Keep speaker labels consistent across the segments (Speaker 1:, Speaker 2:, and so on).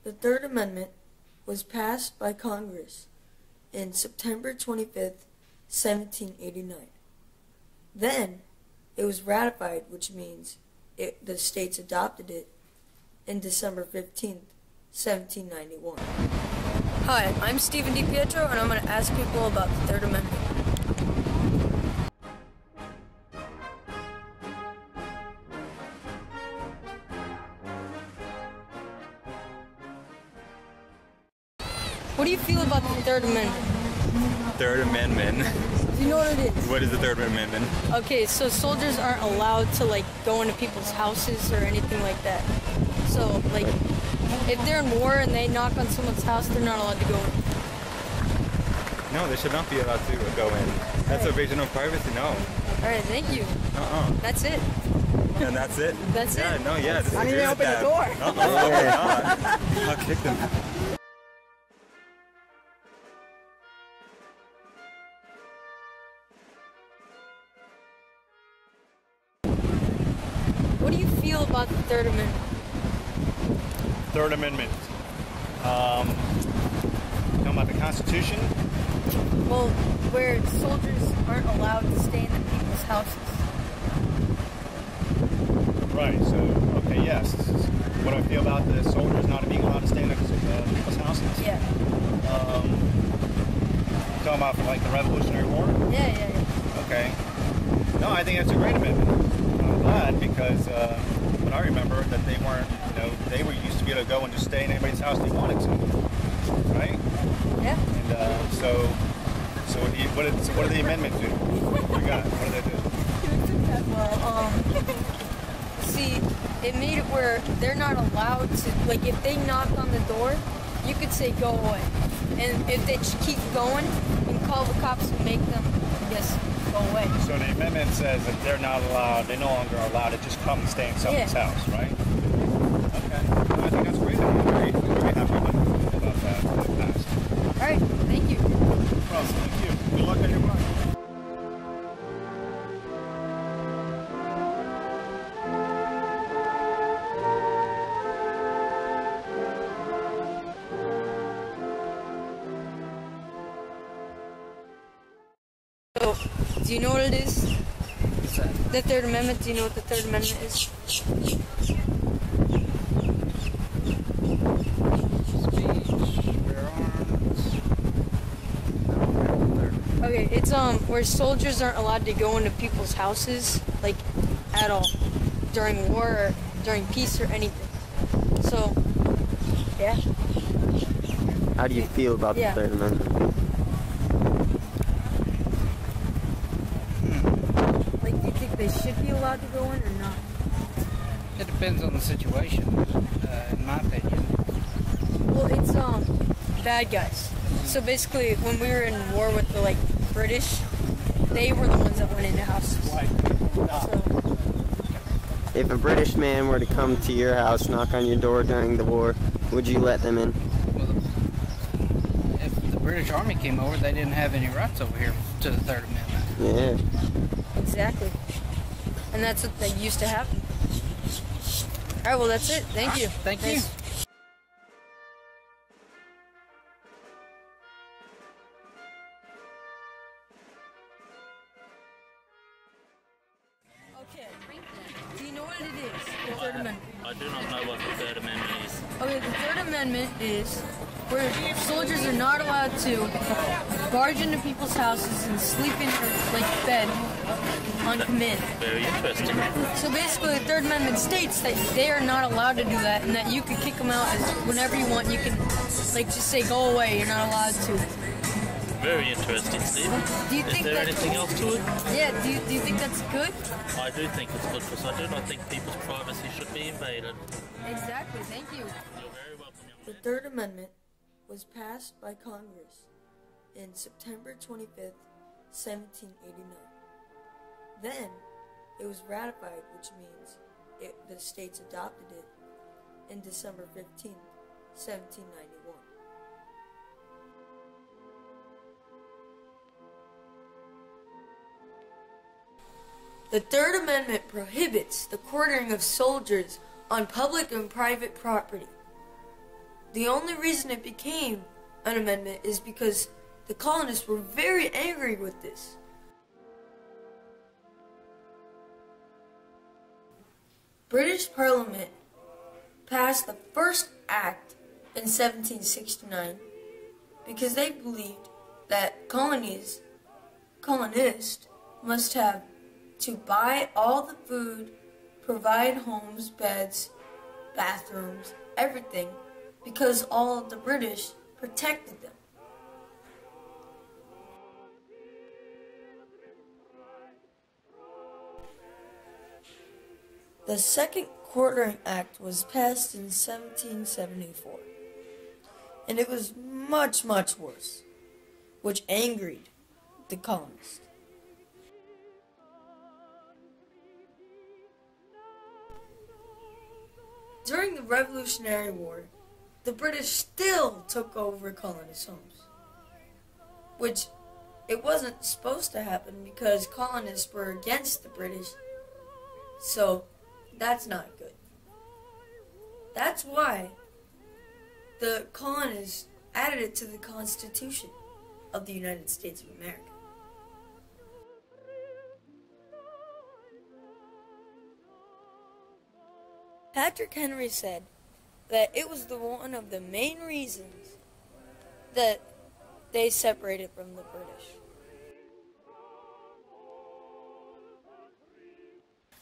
Speaker 1: The Third Amendment was passed by Congress in September 25th, 1789. Then it was ratified, which means the states adopted it in December 15th, 1791.
Speaker 2: Hi, I'm Stephen DiPietro, and I'm going to ask people about the Third Amendment. What do you feel about the Third Amendment?
Speaker 3: Third Amendment?
Speaker 2: Do you know what it is?
Speaker 3: What is the Third Amendment?
Speaker 2: Okay, so soldiers aren't allowed to, go into people's houses or anything like that. So, if they're in war and they knock on someone's house, they're not allowed to go in.
Speaker 3: No, they should not be allowed to go in. That's an invasion of privacy, no.
Speaker 2: Alright, thank you. That's it.
Speaker 3: And that's it?
Speaker 2: That's
Speaker 3: it?
Speaker 2: No,
Speaker 3: yeah.
Speaker 2: I need to open the door.
Speaker 3: I'll kick them out.
Speaker 2: What do you feel about the Third Amendment?
Speaker 4: Third Amendment. Talking about the Constitution?
Speaker 2: Well, where soldiers aren't allowed to stay in the people's houses.
Speaker 4: Right, so, okay, yes. What do I feel about the soldiers not being allowed to stay in the people's houses?
Speaker 2: Yeah.
Speaker 4: Talking about, the Revolutionary War?
Speaker 2: Yeah.
Speaker 4: Okay. No, I think that's a great amendment. I'm glad because what I remember that they weren't, they were used to be able to go and just stay in anybody's house they wanted to, right?
Speaker 2: Yeah.
Speaker 4: And so what do the amendments do? What do you got? What do they do?
Speaker 2: Well, see, it made it where they're not allowed to, if they knocked on the door, you could say go away. And if they just keep going, you can call the cops and make them, go away.
Speaker 4: So the amendment says that they're not allowed, they no longer are allowed to just come and stay in someone's house, right? Okay. Well, I think that's great. I'm very happy about that passed.
Speaker 2: All right. Thank you.
Speaker 4: No problem. Thank you. Good luck on your work.
Speaker 2: So, do you know what it is? The Third Amendment, do you know what the Third Amendment is? Okay, it's where soldiers aren't allowed to go into people's houses, at all, during war or during peace or anything. So, yeah.
Speaker 5: How do you feel about the Third Amendment?
Speaker 2: Do you think they should be allowed to go in or not?
Speaker 6: It depends on the situation, in my opinion.
Speaker 2: Well, it's bad guys. So basically, when we were in war with the British, they were the ones that went into houses. So,
Speaker 5: if a British man were to come to your house, knock on your door during the war, would you let them in?
Speaker 6: Well, if the British Army came over, they didn't have any rights over here to the Third Amendment.
Speaker 5: Yeah.
Speaker 2: Exactly. And that's what they used to happen. All right, well, that's it. Thank you.
Speaker 6: Thank you.
Speaker 2: Okay. Do you know what it is, the Third Amendment?
Speaker 7: I do not know what the Third Amendment is.
Speaker 2: Okay, the Third Amendment is where soldiers are not allowed to barge into people's houses and sleep in their bed on command.
Speaker 7: Very interesting.
Speaker 2: So basically, the Third Amendment states that they are not allowed to do that, and that you can kick them out whenever you want. You can, just say go away. You're not allowed to.
Speaker 7: Very interesting, Stephen.
Speaker 2: Is
Speaker 7: there anything else to it?
Speaker 2: Yeah. Do you think that's good?
Speaker 7: I do think it's good because I do not think people's privacy should be invaded.
Speaker 2: Exactly. Thank you.
Speaker 7: You're very welcome, young man.
Speaker 1: The Third Amendment was passed by Congress in September 25th, 1789. Then it was ratified, which means the states adopted it in December 15th, 1791. The Third Amendment prohibits the quartering of soldiers on public and private property. the only reason it became an amendment is because the colonists were very angry with this. British Parliament passed the first act in 1769 because they believed that colonists must have to buy all the food, provide homes, beds, bathrooms, everything, because all of the British protected them. The Second Quartering Act was passed in 1774, and it was much, much worse, which angered the colonists. During the Revolutionary War, the British still took over colonists' homes, which it wasn't supposed to happen because colonists were against the British, so that's not good. That's why the colonists added it to the Constitution of the United States of America. Patrick Henry said that it was one of the main reasons that they separated from the British.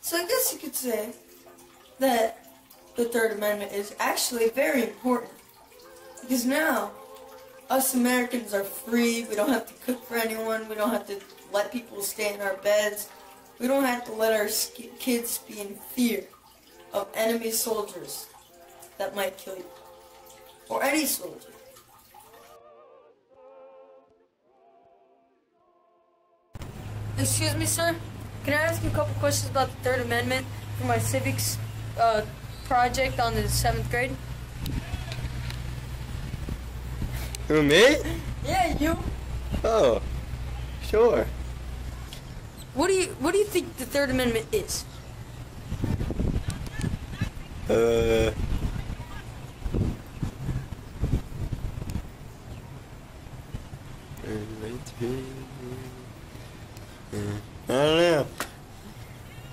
Speaker 1: So I guess you could say that the Third Amendment is actually very important, because now us Americans are free. We don't have to cook for anyone. We don't have to let people stay in our beds. We don't have to let our kids be in fear of enemy soldiers that might kill you, or any soldier. Excuse me, sir? Can I ask you a couple questions about the Third Amendment for my civics project on the 7th grade?
Speaker 5: Who, me?
Speaker 1: Yeah, you.
Speaker 5: Oh, sure.
Speaker 1: What do you think the Third Amendment is?
Speaker 5: I don't know.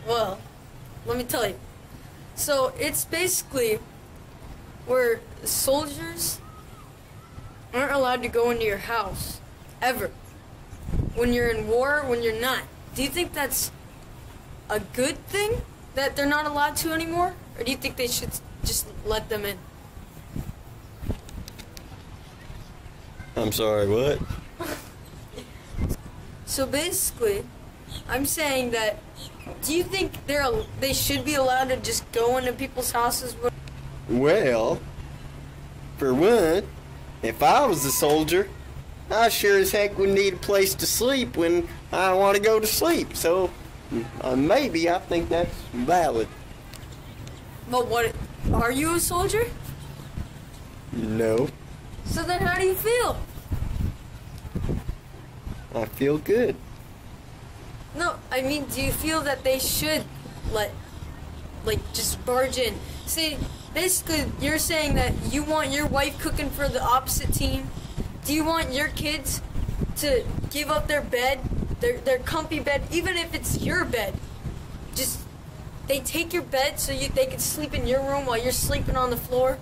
Speaker 1: Well, let me tell you. So it's basically where soldiers aren't allowed to go into your house ever. When you're in war, when you're not. Do you think that's a good thing that they're not allowed to anymore? Or do you think they should just let them in?
Speaker 5: I'm sorry, what?
Speaker 1: So basically, I'm saying that, do you think they should be allowed to just go into people's houses?
Speaker 5: Well, for one, if I was a soldier, I sure as heck would need a place to sleep when I want to go to sleep. So, maybe I think that's valid.
Speaker 1: But what, are you a soldier?
Speaker 5: No,
Speaker 1: So then how do you feel?
Speaker 5: I feel good.
Speaker 1: No, I mean, do you feel that they should just barge in? See, basically, you're saying that you want your wife cooking for the opposite team. Do you want your kids to give up their bed, their comfy bed, even if it's your bed? Just, they take your bed so they can sleep in your room while you're sleeping on the floor?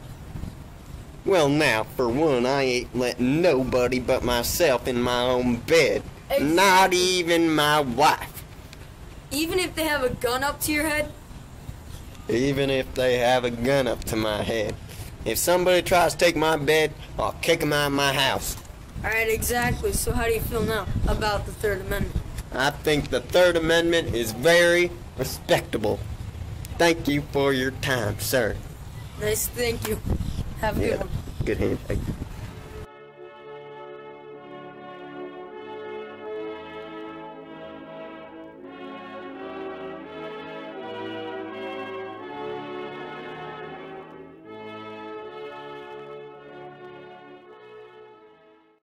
Speaker 5: Well, now, for one, I ain't letting nobody but myself in my own bed.
Speaker 1: Exactly.
Speaker 5: Not even my wife.
Speaker 1: Even if they have a gun up to your head?
Speaker 5: Even if they have a gun up to my head. If somebody tries to take my bed, I'll kick them out of my house.
Speaker 1: Alright, exactly. So how do you feel now about the Third Amendment?
Speaker 5: I think the Third Amendment is very respectable. Thank you for your time, sir.
Speaker 1: Nice, thank you. Have a good one.
Speaker 5: Good hand. Thank you.